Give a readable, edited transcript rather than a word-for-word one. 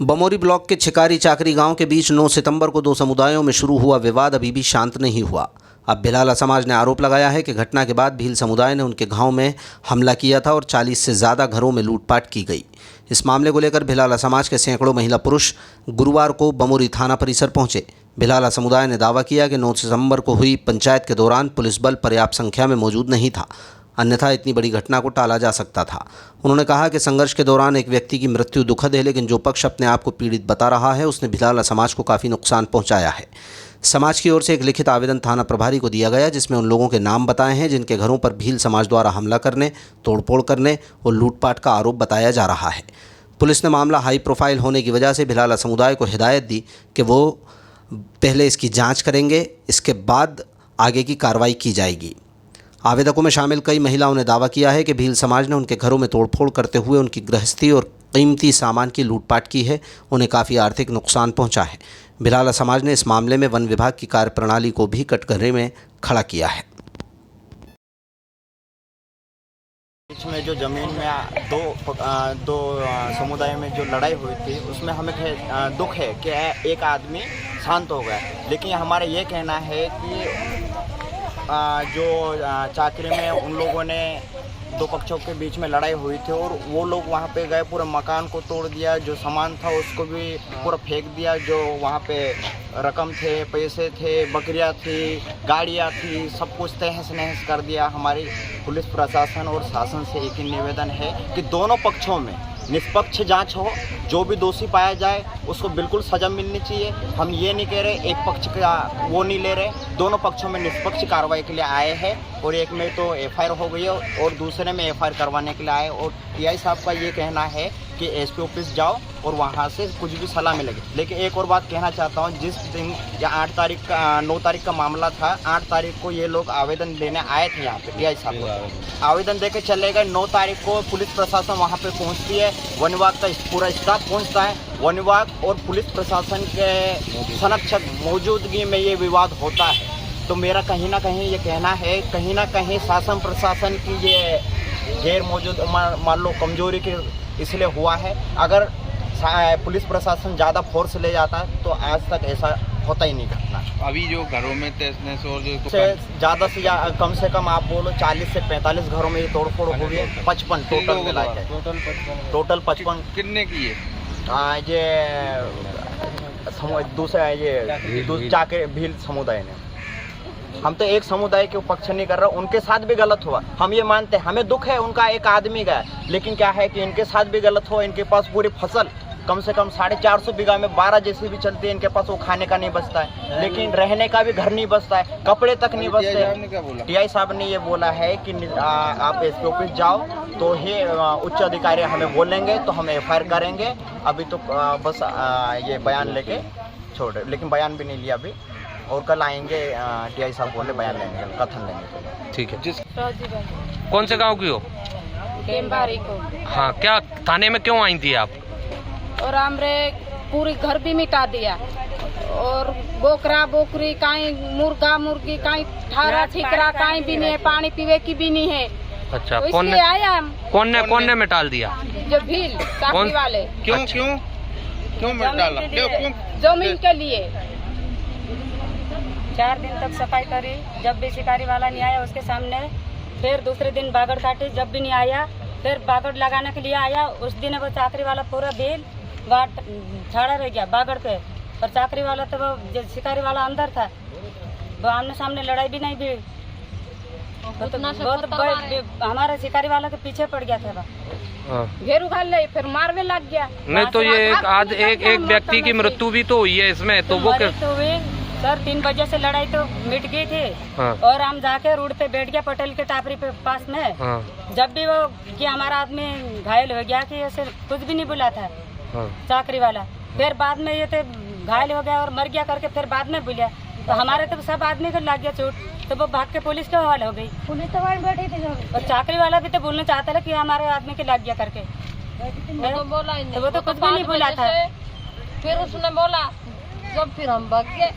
Bamori block के छिकारी चाकरी गांव के बीच 9 सितंबर को दो समुदायों में शुरू हुआ विवाद अभी भी शांत नहीं हुआ। अब भिलाला समाज ने आरोप लगाया है कि घटना के बाद भील समुदाय ने उनके गांव में हमला किया था और 40 से ज़्यादा घरों में लूटपाट की गई। इस मामले को लेकर भिलाला समाज के सैकड़ों महिला पुरुष गुरुवार को बमोरी थाना परिसर पहुंचे। भिलाला समुदाय ने दावा किया कि 9 सितंबर को हुई पंचायत के दौरान पुलिस बल पर्याप्त संख्या में मौजूद नहीं था, अन्यथा इतनी बड़ी घटना को टाला जा सकता था। उन्होंने कहा कि संघर्ष के दौरान एक व्यक्ति की मृत्यु दुखद है, लेकिन जो पक्ष अपने आप को पीड़ित बता रहा है उसने भिलाला समाज को काफ़ी नुकसान पहुंचाया है। समाज की ओर से एक लिखित आवेदन थाना प्रभारी को दिया गया, जिसमें उन लोगों के नाम बताए हैं जिनके घरों पर भील समाज द्वारा हमला करने, तोड़फोड़ करने और लूटपाट का आरोप बताया जा रहा है। पुलिस ने मामला हाई प्रोफाइल होने की वजह से भिलाला समुदाय को हिदायत दी कि वो पहले इसकी जाँच करेंगे, इसके बाद आगे की कार्रवाई की जाएगी। आवेदकों में शामिल कई महिलाओं ने दावा किया है कि भील समाज ने उनके घरों में तोड़फोड़ करते हुए उनकी गृहस्थी और कीमती सामान की लूटपाट की है, उन्हें काफ़ी आर्थिक नुकसान पहुंचा है। भिलाला समाज ने इस मामले में वन विभाग की कार्यप्रणाली को भी कटघरे में खड़ा किया है। बीच में जो जमीन में दो समुदाय में जो लड़ाई हुई थी, उसमें हमें दुख है कि एक आदमी शांत हो गया, लेकिन हमारा ये कहना है कि जो चाकरी में उन लोगों ने दो पक्षों के बीच में लड़ाई हुई थी और वो लोग वहाँ पे गए, पूरे मकान को तोड़ दिया, जो सामान था उसको भी पूरा फेंक दिया, जो वहाँ पे रकम थे, पैसे थे, बकरियाँ थी, गाड़ियाँ थी, सब कुछ तहस नहस कर दिया। हमारी पुलिस प्रशासन और शासन से एक ही निवेदन है कि दोनों पक्षों में निष्पक्ष जांच हो, जो भी दोषी पाया जाए उसको बिल्कुल सजा मिलनी चाहिए। हम ये नहीं कह रहे एक पक्ष का वो नहीं ले रहे, दोनों पक्षों में निष्पक्ष कार्रवाई के लिए आए हैं और एक में तो एफआईआर हो गई है और दूसरे में एफआईआर करवाने के लिए आए। और टीआई साहब का ये कहना है कि एसपी ऑफिस जाओ और वहाँ से कुछ भी सलाह मिलेगी। लेकिन एक और बात कहना चाहता हूँ, जिस दिन या 9 तारीख का मामला था, 8 तारीख को ये लोग आवेदन देने आए थे यहाँ पे, टीआई साहब को आवेदन दे के चले गए। 9 तारीख को पुलिस प्रशासन वहाँ पे पहुँचती है, वन विभाग का पूरा स्टाफ पहुँचता है, वन विभाग और पुलिस प्रशासन के संरक्षक मौजूदगी में ये विवाद होता है। तो मेरा कहीं ना कहीं ये कहना है, कहीं ना कहीं शासन प्रशासन की ये गैर मौजूद मान लो कमजोरी के इसलिए हुआ है। अगर पुलिस प्रशासन ज़्यादा फोर्स ले जाता है तो आज तक ऐसा होता ही नहीं घटना। अभी जो घरों में तहस और जो ज़्यादा से कम से कम आप बोलो 40 से 45 घरों में ये तोड़फोड़ हो गई है। 55 टोटल मिला के, टोटल 55 कितने की है? ये दूसरा ये चाकरी भील समुदाय ने, हम तो एक समुदाय के पक्ष नहीं कर रहे, उनके साथ भी गलत हुआ, हम ये मानते हैं। हमें दुख है उनका एक आदमी गया, लेकिन क्या है कि इनके साथ भी गलत हुआ। इनके पास पूरी फसल कम से कम 450 बीघा में 12 जैसी भी चलती है, इनके पास वो खाने का नहीं बचता है, लेकिन रहने का भी घर नहीं बचता है, कपड़े तक नहीं बचते। टीआई साहब ने ये बोला है कि आप एसपी ऑफिस जाओ तो ही उच्च अधिकारी हमें बोलेंगे तो हम एफआईआर करेंगे। अभी तो बस ये बयान लेके छोड़, लेकिन बयान भी नहीं लिया अभी, और कल आएंगे। टीआई साहब बोले बयान लेने के लिए, कथन लेने के लिए। ठीक है। जिस कौन से गांव की हो? केम्बारी को। हाँ, क्या थाने में क्यों आई थी आप? और हमरे पूरी घर भी मिटा दिया और बोकरा बोकरी काई मुर्गा मुर्गी काई ठारा ठिकरा काई भी नहीं है, पानी पीवे की भी नहीं है। अच्छा, तो कौन ने आया? कौन ने मिटा दिया? जो भील चाकरी वाले। क्यों अच्छा। क्यों मिटाला? जमीन के लिए 4 दिन तक सफाई करी, जब भी शिकारी वाला नहीं आया उसके सामने। फिर दूसरे दिन बागड़ काटे, जब भी नहीं आया, फिर बागड़ लगाने के लिए आया। उस दिन वो चाकरी वाला पूरा भील छाड़ा रह गया बागड़ पे, और चाकरी वाला तो वो शिकारी वाला अंदर था, वो आमने सामने लड़ाई भी नहीं भी। बहुत हमारे शिकारी वाला के पीछे पड़ गया था, घेर उखाड़ ले, फिर मारने लग गया। नहीं तो ये आज एक व्यक्ति की मृत्यु भी तो हुई है इसमें, तो वो सर 3 बजे से लड़ाई तो मिट गई थी। हाँ। और हम जाके रोड पे बैठ गया पटेल के टापरी पे पास में। हाँ। जब भी वो कि हमारा आदमी घायल हो गया कि ऐसे कुछ भी नहीं बोला था। हाँ। चाकरी वाला फिर बाद में ये घायल हो गया और मर गया करके फिर बाद में बोलिया, तो हमारे तो सब आदमी को लग गया चोट, तो वो भाग के पुलिस के हवाले हो गई। पुलिस तो वहीं बैठी थी और चाकरी वाला भी तो बोलना चाहता था कि हमारे आदमी के लग गया करके, तो वो तो कुछ भी नहीं बोला था। फिर उसने बोला, जब फिर हम भाग गए।